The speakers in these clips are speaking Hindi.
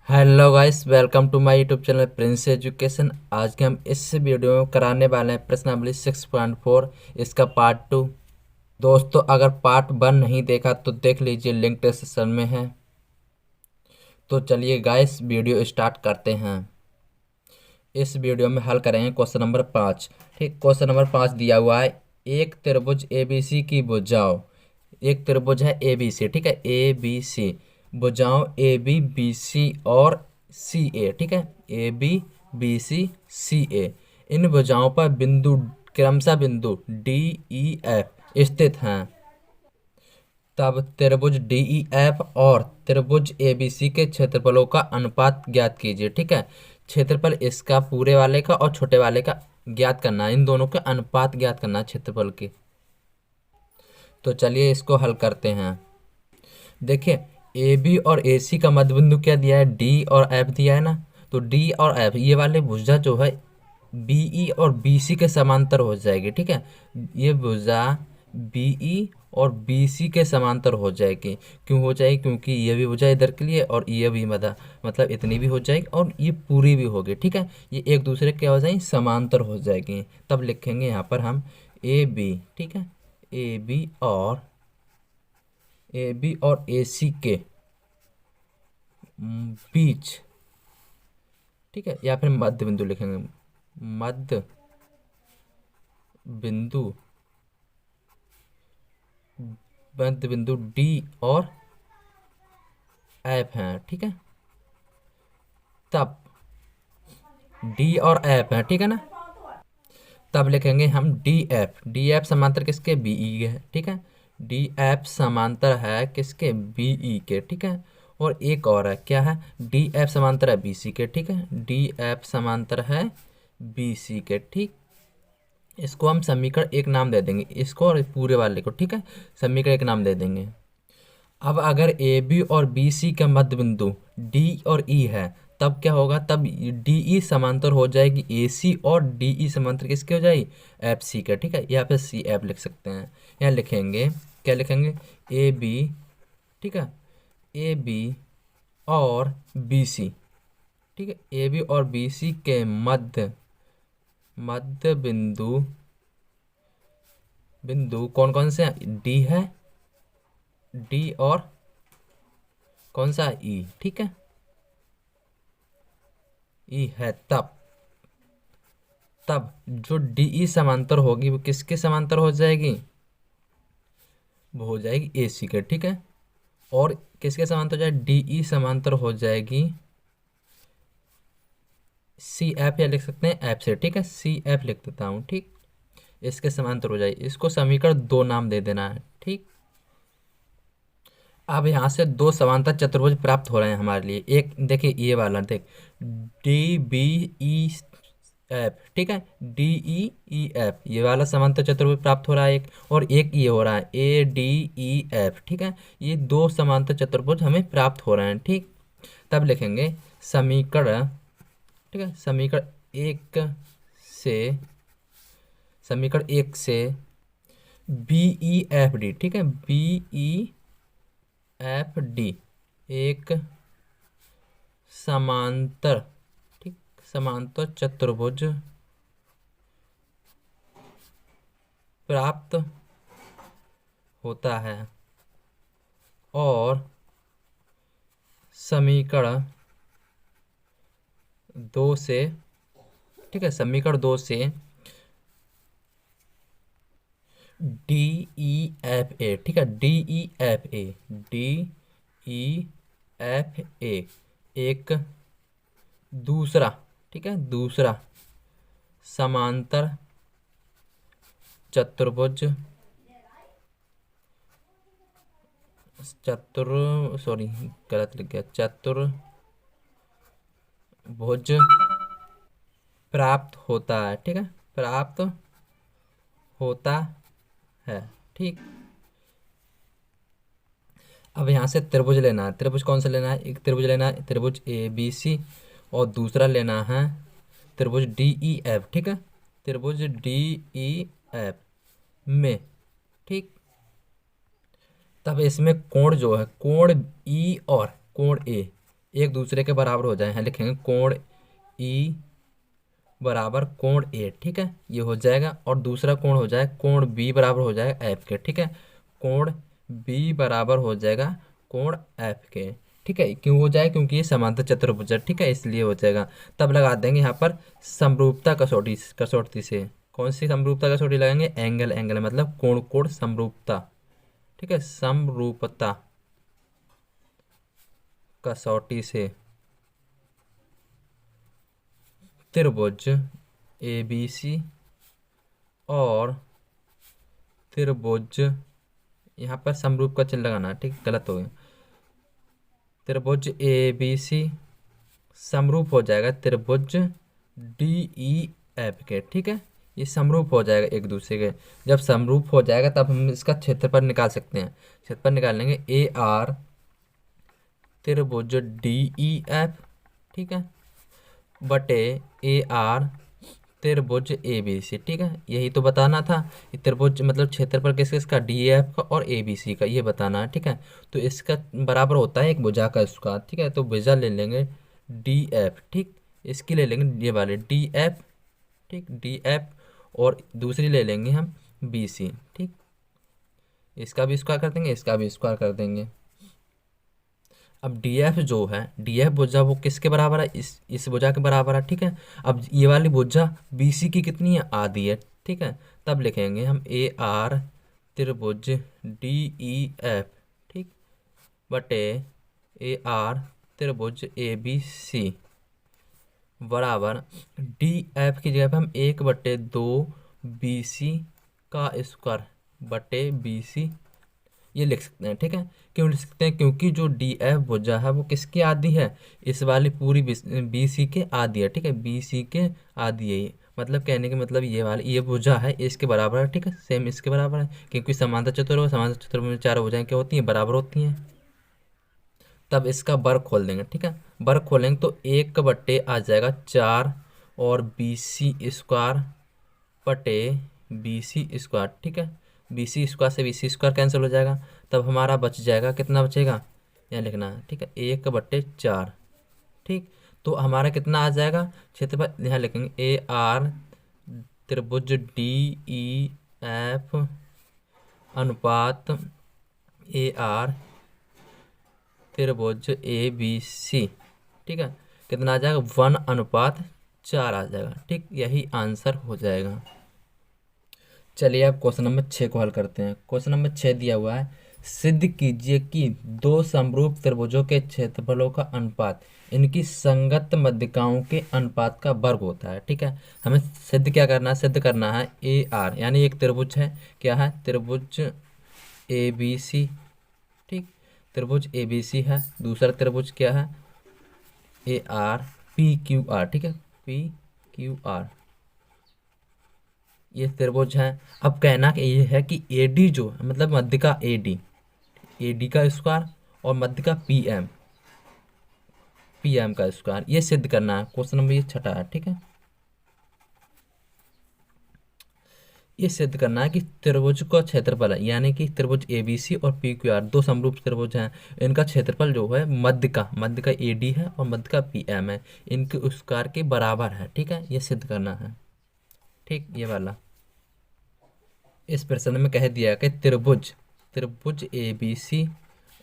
Hello guys, welcome to my YouTube channel Prince Education. आज के हम इस वीडियो में कराने वाले हैं प्रश्नावली 6.4, इसका पार्ट 2। दोस्तों, अगर पार्ट 1 नहीं देखा तो देख लीजिए, लिंक डिस्क्रिप्शन में है। तो चलिए गाइस, वीडियो स्टार्ट करते हैं। इस वीडियो में हल करेंगे क्वेश्चन नंबर 5। ठीक, क्वेश्चन नंबर 5 दिया हुआ है। एक त्रिभुज एबीसी की भुजाओं, एक त्रिभुज है एबीसी, ठीक है, ए बी सी, भुजाओं ए बी बी सी और सी ए, ठीक है, ए बी बी सी सी ए। इन भुजाओं पर बिंदु, क्रमशः बिंदु डी ई एफ स्थित हैं। तब त्रिभुज डी ई एफ और त्रिभुज ए बी सी के क्षेत्रफलों का अनुपात ज्ञात कीजिए। ठीक है, क्षेत्रफल इसका पूरे वाले का और छोटे वाले का ज्ञात करना है, इन दोनों के अनुपात ज्ञात करना है क्षेत्रफल के। तो चलिए इसको हल करते हैं। देखिए, ए बी और ए सी का मध्य बिंदु क्या दिया है, डी और एफ दिया है ना। तो डी और एफ ये वाले भुजा जो है बीई और बीसी के समांतर हो जाएगी। ठीक है, ये भुजा बीई और बीसी के समांतर हो जाएगी। क्यों हो जाएगी? क्योंकि ये भी भुजा इधर के लिए और ये भी मतलब इतनी भी हो जाएगी और ये पूरी भी होगी। ठीक है, ये एक दूसरे के हो जाएंगी, समांतर हो जाएगी। तब लिखेंगे यहाँ पर हम ए बी, ठीक है, ए बी और ए सी के बीच, ठीक है, या फिर मध्य बिंदु लिखेंगे, मध्य बिंदु, मध्य बिंदु डी और एफ हैं। ठीक है, तब डी और एफ हैं, ठीक है ना। तब लिखेंगे हम डी एफ, डी एफ समांतर किसके, बीई के है। ठीक है, डी एफ समांतर है किसके, बीई के। ठीक है, और एक और है, क्या है, डी एफ समांतर है बीसी के। ठीक है, डी एफ समांतर है बीसी के। ठीक, इसको हम समीकरण एक नाम दे देंगे, इसको और पूरे वाले को। ठीक है, समीकरण एक नाम दे देंगे। अब अगर ए बी और बी सी का मध्य बिंदु डी और ई है, तब क्या होगा, तब डी ई समांतर हो जाएगी ए सी और डी ई समांतर किसके हो जाएगी, एफ सी का। ठीक है, यहाँ पे सी एफ लिख सकते हैं। यहाँ लिखेंगे, क्या लिखेंगे, ए बी, ठीक है, ए बी और बी सी, ठीक है, ए बी और बी सी के मध्य, मध्य बिंदु, बिंदु कौन कौन से हैं, डी है, डी और कौन सा, ई, ठीक है, ई है। तब तब जो डीई समांतर होगी वो किसके समांतर हो जाएगी, वो हो जाएगी ए सी के। ठीक है, और किसके समांतर हो जाएगी, डीई समांतर हो जाएगी सी एफ, या लिख सकते हैं एफ से। ठीक है, सी एफ लिख देता हूँ। ठीक, इसके समांतर हो जाएगी, इसको समीकरण 2 नाम दे देना है। ठीक, अब यहाँ से दो समांतर चतुर्भुज प्राप्त हो रहे हैं हमारे लिए। एक देखिए ये वाला, देख, डी बी ई एफ, ठीक है, डी ई ई एफ, ये वाला समांतर चतुर्भुज प्राप्त हो रहा है एक, और एक ये हो रहा है ए डी ई एफ। ठीक है, ये दो समांतर चतुर्भुज हमें प्राप्त हो रहे हैं। ठीक, तब लिखेंगे समीकरण, ठीक है, से समीकरण एक से बी ई एफ डी, ठीक है, बी ई एफ डी एक समांतर, ठीक, समांतर चतुर्भुज प्राप्त होता है। और समीकरण 2 से, ठीक है, समीकरण 2 से डी ई एफ ए, ठीक है, D E F A, D E F A एक दूसरा, ठीक है, दूसरा समांतर चतुर्भुज, सॉरी गलत लिख गया, चतुर्भुज प्राप्त होता है। ठीक है, प्राप्त होता है। ठीक, अब यहाँ से त्रिभुज लेना है। त्रिभुज कौन सा लेना है, एक त्रिभुज लेना है त्रिभुज ए बी सी, और दूसरा लेना है त्रिभुज डी ई एफ। ठीक है, त्रिभुज डी ई एफ में, ठीक, तब इसमें कोण जो है, कोण ई और कोण ए एक दूसरे के बराबर हो जाए हैं, लिखेंगे कोण ई बराबर कोण ए, ठीक है, ये हो जाएगा। और दूसरा कोण हो जाए कोण बी बराबर हो जाएगा एफ के, ठीक है, कोण बी बराबर हो जाएगा कोण एफ के, ठीक है। क्यों हो जाए? क्योंकि ये समांतर चतुर्भुज है, ठीक है, इसलिए हो जाएगा। तब लगा देंगे यहाँ पर समरूपता कसौटी, कसौटी से। कौन सी समरूपता कसौटी लगाएंगे? एंगल, एंगल मतलब कोण कोण समरूपता, ठीक है, समरूपता कसौटी से त्रिभुज ए बी सी और त्रिभुज, यहाँ पर समरूप का चिन्ह लगाना है, ठीक, गलत हो गया। त्रिभुज ए बी सी समरूप हो जाएगा त्रिभुज डी ई एफ के, ठीक है, ये समरूप हो जाएगा एक दूसरे के। जब समरूप हो जाएगा तब हम इसका क्षेत्रफल निकाल सकते हैं। क्षेत्रफल निकाल लेंगे ए आर त्रिभुज डी ई एफ, ठीक है, बटे ए आर त्रिभुज ए बी सी, ठीक है, यही तो बताना था। ये त्रिभुज मतलब क्षेत्रफल किस किसका? डी एफ का और ए बी सी का, ये बताना है, ठीक है। तो इसका बराबर होता है एक भुजा का स्क्वायर, ठीक है, तो भुजा ले लेंगे डी एफ, ठीक, इसकी ले लेंगे ये वाले डी एफ, ठीक, डी एफ, और दूसरी ले लेंगे हम बी सी, ठीक, इसका भी स्क्वायर कर देंगे, इसका भी स्क्वायर कर देंगे। अब डी एफ जो है, डी एफ भुजा वो किसके बराबर है? इस भुजा के बराबर है, ठीक है। अब ये वाली भुजा बी सी की कितनी है? आधी है, ठीक है। तब लिखेंगे हम ए आर त्रिभुज डी ई एफ, ठीक, बटे ए आर त्रिभुज ए बी सी बराबर डी एफ की जगह पे हम 1/2 बी सी का स्क्वायर बटे बी सी ये लिख सकते हैं, ठीक है। क्यों लिख सकते हैं? क्योंकि जो डी एफ भुजा है वो किसकी आधी है? इस वाली पूरी बी सी के आधी है, ठीक है, बी सी के आधी है ये। मतलब कहने का मतलब ये वाली ये भुजा है इसके बराबर है, ठीक है, सेम इसके बराबर है, क्योंकि समांतर चतुर्भुज, समांतर चतुर्भुज में चार भुजाएं क्या होती हैं? बराबर होती हैं। तब इसका वर्ग खोल देंगे, ठीक है, वर्ग खोलेंगे तो 1/, आ जाएगा 4 और बी सी स्क्वायर बटे बी सी स्क्वायर, ठीक है, बी सी स्क्वायर से बी सी स्क्वायर कैंसिल हो जाएगा। तब हमारा बच जाएगा, कितना बचेगा? यहाँ लिखना है, ठीक है, 1/4, ठीक। तो हमारा कितना आ जाएगा क्षेत्रफल? यहाँ लिखेंगे ए आर त्रिभुज डी ई एफ अनुपात ए आर त्रिभुज ए बी सी, ठीक है, कितना आ जाएगा? 1/4 आ जाएगा, ठीक, यही आंसर हो जाएगा। चलिए अब क्वेश्चन नंबर 6 को हल करते हैं। क्वेश्चन नंबर 6 दिया हुआ है, सिद्ध कीजिए कि दो समरूप त्रिभुजों के क्षेत्रफलों का अनुपात इनकी संगत मध्यिकाओं के अनुपात का वर्ग होता है, ठीक है। हमें सिद्ध क्या करना है? सिद्ध करना है ए आर, यानी एक त्रिभुज है, क्या है? त्रिभुज ए बी सी, ठीक, त्रिभुज ए बी सी है। दूसरा त्रिभुज क्या है? A R P Q R, ठीक है, पी क्यू आर, ये त्रिभुज है। अब कहना कि ये है कि ए डी जो है, मतलब मध्य का ए डी का स्क्वायर और मध्य का पी एम का स्क्वायर, ये सिद्ध करना है। क्वेश्चन नंबर ये 6 है, ठीक है, ये सिद्ध करना है कि त्रिभुज का क्षेत्रफल है, यानी कि त्रिभुज ए बी सी और पी क्यू आर दो समरूप त्रिभुज हैं, इनका क्षेत्रफल जो है मध्य का ए डी है और मध्य का पी एम है, इनके स्क्वायर के बराबर है, ठीक है, ये सिद्ध करना है, ठीक, ये वाला। इस प्रश्न में कह दिया कि त्रिभुज ए बी सी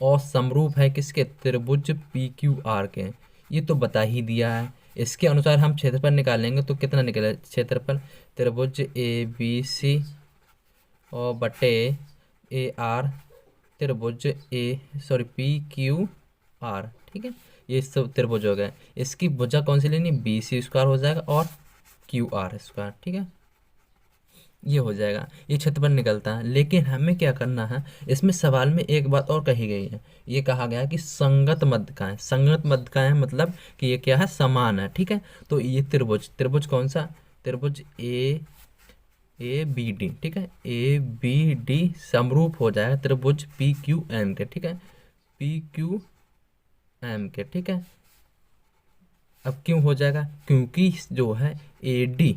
और समरूप है किसके? त्रिभुज पी क्यू आर के, ये तो बता ही दिया है। इसके अनुसार हम क्षेत्रफल निकालेंगे तो कितना निकले क्षेत्रफल? त्रिभुज ए बी सी और बटे ए आर त्रिभुज पी क्यू आर, ठीक है, ये सब त्रिभुज हो गए। इसकी भुजा कौन सी लेनी? बी सी स्क्वायर हो जाएगा और क्यू आर स्क्वायर, ठीक है, ये हो जाएगा, ये क्षेत्रफल निकलता है। लेकिन हमें क्या करना है, इसमें सवाल में एक बात और कही गई है, ये कहा गया है कि संगत मध्यिकाएं, संगत मध्यिकाएं मतलब कि ये क्या है? समान है, ठीक है। तो ये त्रिभुज कौन सा? त्रिभुज ए बी डी, ठीक है, ए बी डी समरूप हो जाएगा त्रिभुज पी क्यू एम के, ठीक है, पी क्यू एम के, ठीक है। अब क्यों हो जाएगा? क्योंकि जो है ए डी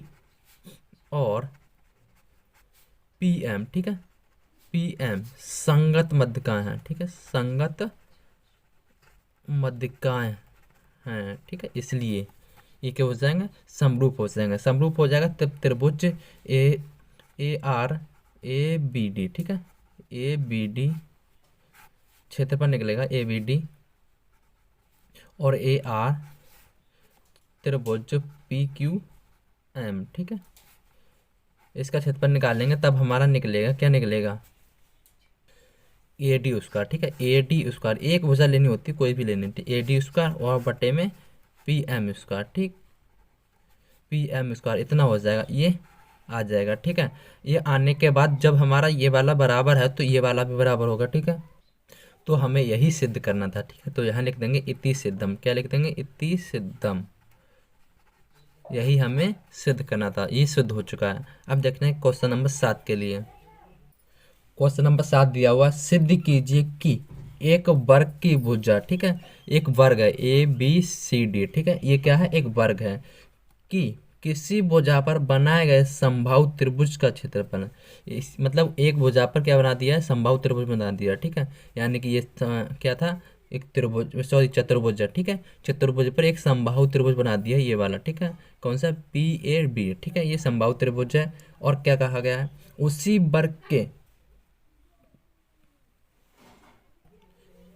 और पी एम, ठीक है, पी एम संगत मध्यिकाएं हैं, ठीक है, संगत मध्यिकाएं हैं, ठीक है, इसलिए ये क्या हो जाएंगे, समरूप हो जाएंगे। समरूप हो जाएगा तब त्रिभुज ए AR ABD, ठीक है, ABD क्षेत्रफल निकलेगा ABD, और AR त्रिभुज PQM, ठीक है, इसका क्षेत्रफल निकालेंगे तब हमारा निकलेगा, क्या निकलेगा, AD², ठीक है, AD², एक भुजा लेनी होती कोई भी लेनी होती, AD² और बटे में PM², ठीक, PM², इतना हो जाएगा, ये आ जाएगा, ठीक है। ये आने के बाद जब हमारा ये वाला बराबर है तो ये वाला भी बराबर होगा, ठीक है। तो हमें यही सिद्ध करना था, ठीक है, तो यहाँ लिख देंगे इति सिद्धम, क्या लिख देंगे, इति सिद्धम, यही हमें सिद्ध करना था, ये सिद्ध हो चुका है। अब देखते हैं क्वेश्चन नंबर 7 के लिए। क्वेश्चन नंबर 7 दिया हुआ, सिद्ध कीजिए कि एक वर्ग की भुजा, ठीक है, एक वर्ग है ABCD, ठीक है, ये क्या है, एक वर्ग है, कि किसी भुजा पर बनाए गए समबाहु त्रिभुज का क्षेत्रफल, इस मतलब एक भुजा पर क्या बना दिया है, समबाहु त्रिभुज बना दिया, ठीक है, यानी कि ये क्या था, एक त्रिभुज, सॉरी चतुर्भुज है, ठीक है, चतुर्भुज पर एक समबाहु त्रिभुज बना दिया ये वाला, ठीक है, कौन सा, PAB, ठीक है, ये समबाहु त्रिभुज है। और क्या कहा गया है, उसी वर्ग के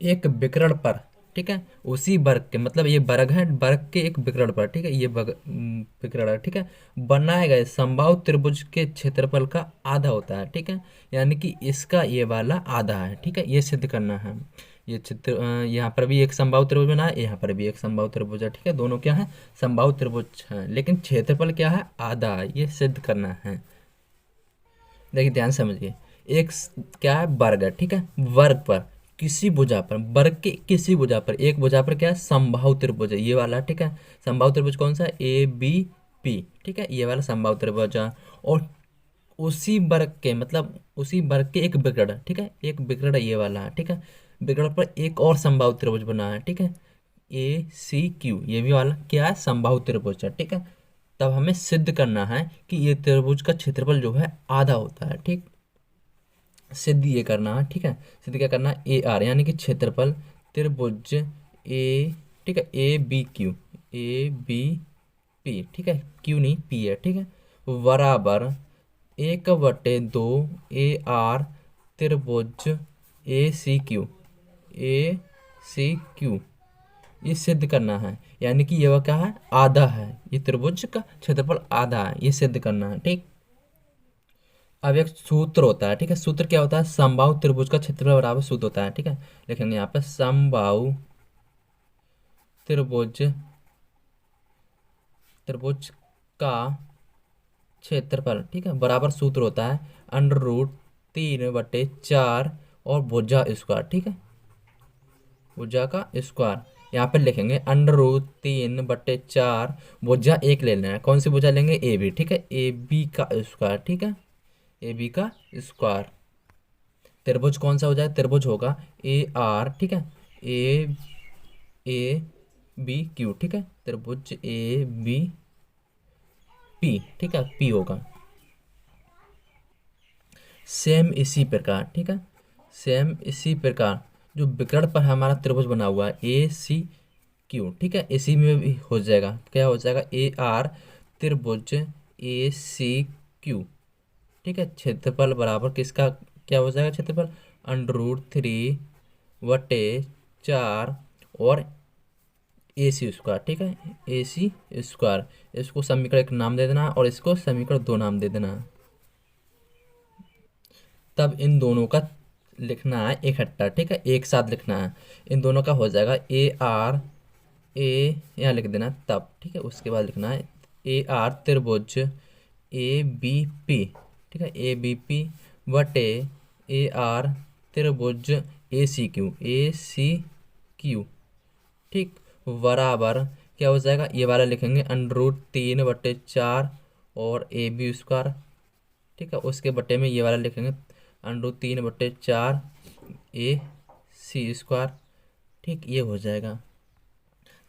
एक विकर्ण पर, ठीक है, उसी वर्ग के, मतलब ये वर्ग है, वर्ग के एक विकर्ण पर, ठीक है, ये विकर्ण है, ठीक है, बनाए गए समबाहु त्रिभुज के क्षेत्रफल का आधा होता है, ठीक है, यानी कि इसका ये वाला आधा है, ठीक है, ये सिद्ध करना है। ये चित्र यहाँ पर भी एक समबाहु त्रिभुज बना है, यहाँ पर भी एक समबाहु त्रिभुज है, ठीक है, दोनों क्या है, समबाहु त्रिभुज है, लेकिन क्षेत्रफल क्या है, आधा है, ये सिद्ध करना है। देखिए ध्यान समझिए, एक क्या है, वर्ग है, ठीक है, वर्ग पर किसी भुजा पर, वर्ग के किसी भुजा पर, एक भुजा पर क्या है, समबाहु त्रिभुज है, ये वाला, ठीक है, समबाहु त्रिभुज कौन सा है, ABP, ठीक है, ये वाला समबाहु त्रिभुज है। और उसी वर्ग के, मतलब उसी वर्ग के एक विकर्ण, ठीक है, एक विकर्ण ये वाला है, ठीक है, विकर्ण पर एक और समबाहु त्रिभुज बना है, ठीक है, ACQ, ये भी वाला क्या है, समबाहु त्रिभुज है, ठीक है। तब हमें सिद्ध करना है कि ये त्रिभुज का क्षेत्रफल जो है आधा होता है, ठीक, सिद्ध ये करना है, ठीक है, सिद्ध क्या करना है, AR यानी कि क्षेत्रफल त्रिभुज ए, ठीक है, ABP, ठीक है, क्यू नहीं P है, ठीक है, बराबर 1/2 AR त्रिभुज ACQ ये सिद्ध करना है, यानी कि यह क्या है, आधा है, ये त्रिभुज का क्षेत्रफल आधा है, ये सिद्ध करना है, ठीक। अब एक सूत्र होता है, ठीक है, सूत्र क्या होता है, समबाहु त्रिभुज का क्षेत्रफल बराबर सूत्र होता है, ठीक है, लिखेंगे यहाँ पे समबाहु त्रिभुज, त्रिभुज का क्षेत्रफल, ठीक है, बराबर सूत्र होता है √3/4 और भुजा², ठीक है, भुजा का स्क्वायर, यहाँ पे लिखेंगे √3/4, भुजा एक ले लेना है, कौन सी भुजा लेंगे, AB, ठीक है, AB का स्क्वायर, ठीक है, AB का स्क्वायर। त्रिभुज कौन सा हो जाए, त्रिभुज होगा AR, ठीक है, ABQ, ठीक है, त्रिभुज ABP, ठीक है, P होगा। सेम इसी प्रकार, ठीक है, सेम इसी प्रकार जो विकर्ण पर हमारा त्रिभुज बना हुआ है ACQ, ठीक है, इसी में भी हो जाएगा, क्या हो जाएगा, AR त्रिभुज ACQ, ठीक है, क्षेत्रफल बराबर किसका क्या हो जाएगा, क्षेत्रफल √3/4 और AC², ठीक है, AC², इसको समीकरण एक नाम दे देना और इसको समीकरण 2 नाम दे देना। तब इन दोनों का लिखना है इकट्ठा, ठीक है, एक साथ लिखना है, इन दोनों का हो जाएगा AR यहाँ लिख देना तब, ठीक है, उसके बाद लिखना है AR त्रिभुज ABP, ठीक है, ABP बटे AR त्रिभुज ACQ, ठीक, बराबर क्या हो जाएगा, ये वाला लिखेंगे √3/4 और AB², ठीक है, उसके बटे में ये वाला लिखेंगे √3/4 AC², ठीक, ये हो जाएगा।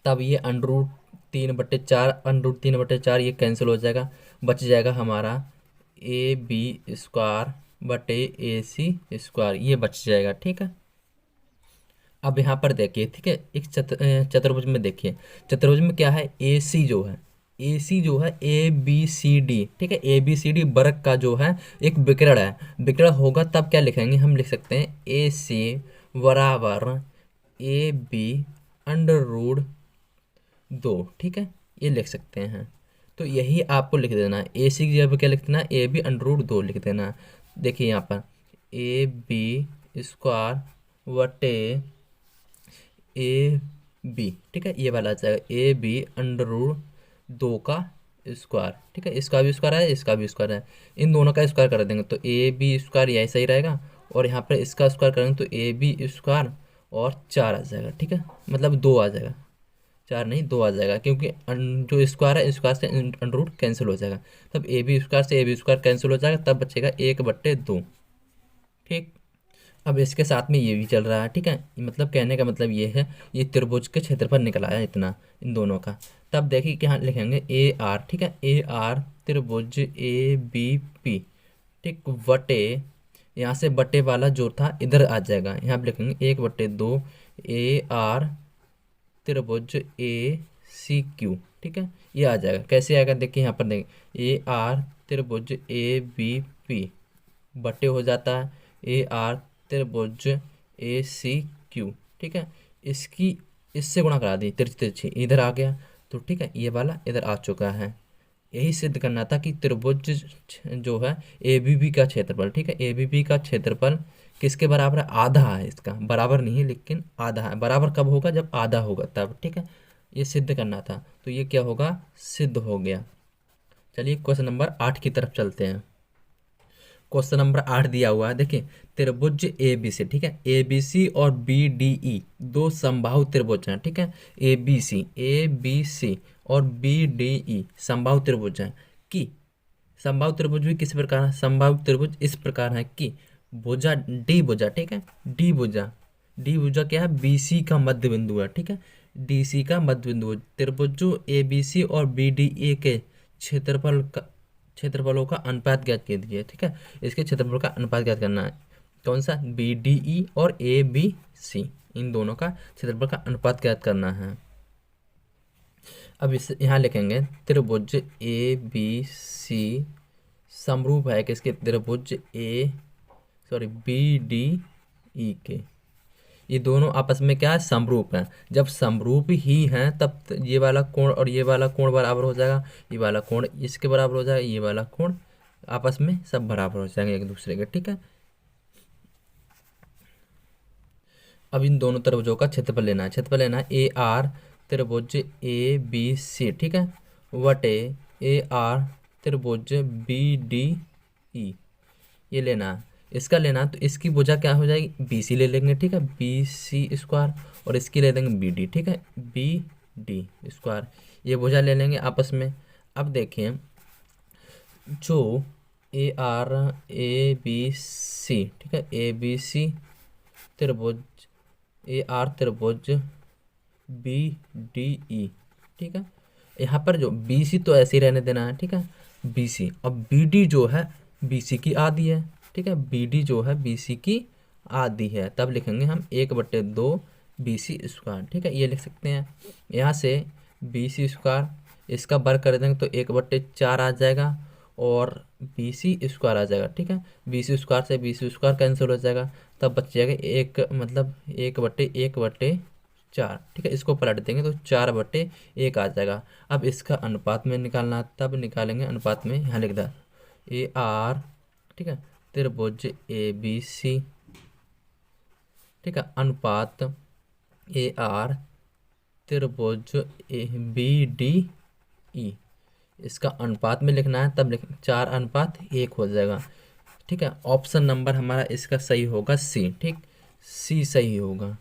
तब ये √3/4 ये कैंसिल हो जाएगा, बच जाएगा हमारा AB² बटे AC², ये बच जाएगा, ठीक है। अब यहाँ पर देखिए, ठीक है, एक चतुर्भुज में देखिए, चतुर्भुज में क्या है, ए सी जो है, ए सी जो है ए बी सी डी, ठीक है, ए बी सी डी वर्ग का जो है एक विकर्ण है, विकर्ण होगा तब क्या लिखेंगे, हम लिख सकते हैं ए सी बराबर ए बी अंडर रूट 2, ठीक है, ये लिख सकते हैं। तो यही आपको लिख देना है, ए सी की जगह पे क्या लिख देना है, ए बी अंडर रूट 2 लिख देना है। देखिए यहाँ पर ए बी स्क्वायर वटे ए बी, ठीक है, ये वाला आ जाएगा ए बी अंडर रूट 2 का स्क्वायर, ठीक है, इसका भी स्क्वायर है, इसका भी स्क्वायर है, इन दोनों का स्क्वायर कर देंगे तो ए बी स्क्वायर यही सही रहेगा, और यहाँ पर इसका स्क्वायर करेंगे तो ए बी स्क्वायर और 4 आ जाएगा, ठीक है, मतलब 2 आ जाएगा, 4 नहीं 2 आ जाएगा, क्योंकि जो स्क्वायर है स्क्वायर से अंडर रूट कैंसिल हो जाएगा, तब ए बी स्क्वायर से ए बी स्क्वायर कैंसिल हो जाएगा, तब बचेगा 1/2, ठीक। अब इसके साथ में ये भी चल रहा है, ठीक है, मतलब कहने का मतलब ये है, ये त्रिभुज के क्षेत्रफल निकल आया इतना इन दोनों का। तब देखिए कि यहाँ लिखेंगे ए आर, ठीक है, ए आर त्रिभुज ए बी पी, ठीक, वटे, यहाँ से बटे वाला जो था इधर आ जाएगा, यहाँ पे लिखेंगे 1/2 ए आर त्रिभुज ए सी क्यू, ठीक है, ये आ जाएगा, कैसे आएगा देखिए यहाँ पर देखिए ए आर त्रिभुज ए बी पी बटे हो जाता है ए आर त्रिभुज ए सी क्यू, ठीक है, इसकी इससे गुणा करा दी, तिरछी तिरछी इधर आ गया, तो ठीक है, ये वाला इधर आ चुका है। यही सिद्ध करना था कि त्रिभुज जो है ए बी बी का क्षेत्रफल, ठीक है, ए बी बी का क्षेत्रफल किसके बराबर है, आधा है, इसका बराबर नहीं है लेकिन आधा है, बराबर कब होगा, जब आधा होगा तब, ठीक है, ये सिद्ध करना था, तो ये क्या होगा, सिद्ध हो गया। चलिए क्वेश्चन नंबर 8 की तरफ चलते हैं। क्वेश्चन नंबर 8 दिया हुआ है, देखिए, त्रिभुज ए बी सी, ठीक है, ए बी सी और बी डी ई दो समबाहु त्रिभुज हैं, ठीक है, ए बी सी और बी डी ई समबाहु त्रिभुज हैं कि समबाहु त्रिभुज भी किस प्रकार है, समबाहु त्रिभुज इस प्रकार है कि भुजा डी भुजा, ठीक है, डी भुजा क्या है, बी सी का मध्य बिंदु है, ठीक है, डी सी का मध्य बिंदु है। त्रिभुजों ए बी सी और बी डी ए के क्षेत्रफलों का अनुपात ज्ञात कीजिए, ठीक है, इसके क्षेत्रफल का अनुपात ज्ञात करना है, कौन सा, बी डी ई और ए बी सी, इन दोनों का क्षेत्रफल का अनुपात ज्ञात करना है। अब इस यहाँ लिखेंगे त्रिभुज ए बी सी समरूप है किसके, त्रिभुज बी डी ई के, ये दोनों आपस में क्या है, समरूप हैं, जब समरूप ही हैं तब ये वाला कोण और ये वाला कोण बराबर हो जाएगा, ये वाला कोण इसके बराबर हो जाएगा, ये वाला कोण आपस में सब बराबर हो जाएंगे एक दूसरे के, ठीक है। अब इन दोनों त्रिभुजों का क्षेत्रफल लेना है, क्षेत्रफल लेना है ए आर त्रिभुज ए बी सी, ठीक है, वटे ए आर त्रिभुज बी डी ई, ये लेना है, इसका लेना तो इसकी भुजा क्या हो जाएगी, बी सी ले लेंगे, ठीक है, बी सी स्क्वायर, और इसकी ले देंगे बी डी, ठीक है, बी डी स्क्वायर, ये भुजा ले लेंगे आपस में। अब देखिए जो A R A B C, ठीक है, ए बी सी त्रिभुज ए आर त्रिभुज बी डी ई, ठीक है, यहाँ पर जो बी सी तो ऐसे ही रहने देना है, ठीक है, बी सी, अब बी डी जो है बी सी की आधी है, ठीक है, बी डी जो है बी सी की आधी है, तब लिखेंगे हम 1/2 बी सी स्क्वायर, ठीक है, ये लिख सकते हैं। यहाँ से बी सी स्क्वायर इसका वर्ग कर देंगे तो 1/4 आ जाएगा, और बी सी स्क्वायर आ जाएगा, ठीक है, बी सी स्क्वायर से बी सी स्क्वायर कैंसिल हो जाएगा, तब बच जाएगा एक, मतलब 1/4, ठीक है, इसको पलट देंगे तो 4/1 आ जाएगा। अब इसका अनुपात में निकालना, तब निकालेंगे अनुपात में, यहाँ लिख दिया ए आर, ठीक है, त्रिभुज ए बी सी, ठीक है, अनुपात ए आर त्रिभुज ए बी डी ई, इसका अनुपात में लिखना है, तब 4:1 हो जाएगा, ठीक है। ऑप्शन नंबर हमारा इसका सही होगा सी, ठीक, सी सही होगा,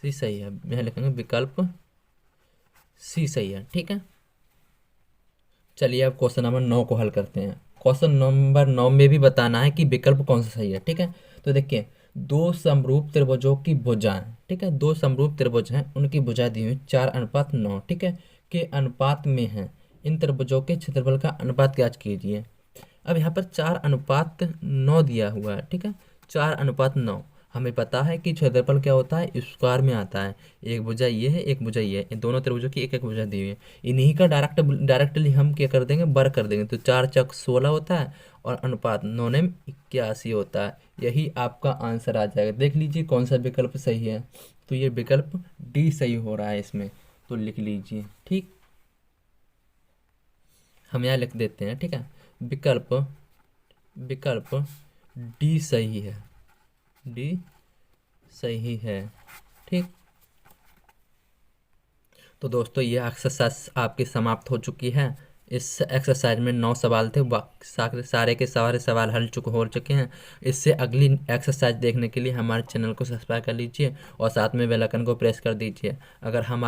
सी सही है, यहाँ लिखेंगे विकल्प सी सही है, ठीक है। चलिए अब क्वेश्चन नंबर 9 को हल करते हैं। क्वेश्चन नंबर 9 में भी बताना है कि विकल्प कौन सा सही है, ठीक है। तो देखिए, दो समरूप त्रिभुजों की भुजाएं, ठीक है, दो समरूप त्रिभुज हैं, उनकी भुजा दी हुई 4:9, ठीक है, के अनुपात में है, इन त्रिभुजों के क्षेत्रफल का अनुपात ज्ञात कीजिए। अब यहाँ पर 4:9 दिया हुआ है, ठीक है, 4:9, हमें पता है कि क्षेत्रफल क्या होता है, स्क्वायर में आता है। एक भुजा ये है, एक भुजा ये है, इन दोनों त्रिभुजों की एक एक भुजा दी हुई है। इन्हीं का डायरेक्टली हम क्या कर देंगे, वर्ग कर देंगे। तो 4 × 16 होता है और अनुपात 9/81 होता है। यही आपका आंसर आ जाएगा। देख लीजिए कौन सा विकल्प सही है। तो ये विकल्प डी सही हो रहा है इसमें, तो लिख लीजिए। ठीक, हम यहाँ लिख देते हैं। ठीक है, विकल्प विकल्प डी सही है, डी सही है। ठीक, तो दोस्तों ये एक्सरसाइज आपकी समाप्त हो चुकी है। इस एक्सरसाइज में 9 सवाल थे, सारे के सारे सवाल हो चुके हैं। इससे अगली एक्सरसाइज देखने के लिए हमारे चैनल को सब्सक्राइब कर लीजिए और साथ में बेल आइकन को प्रेस कर दीजिए। अगर हमारे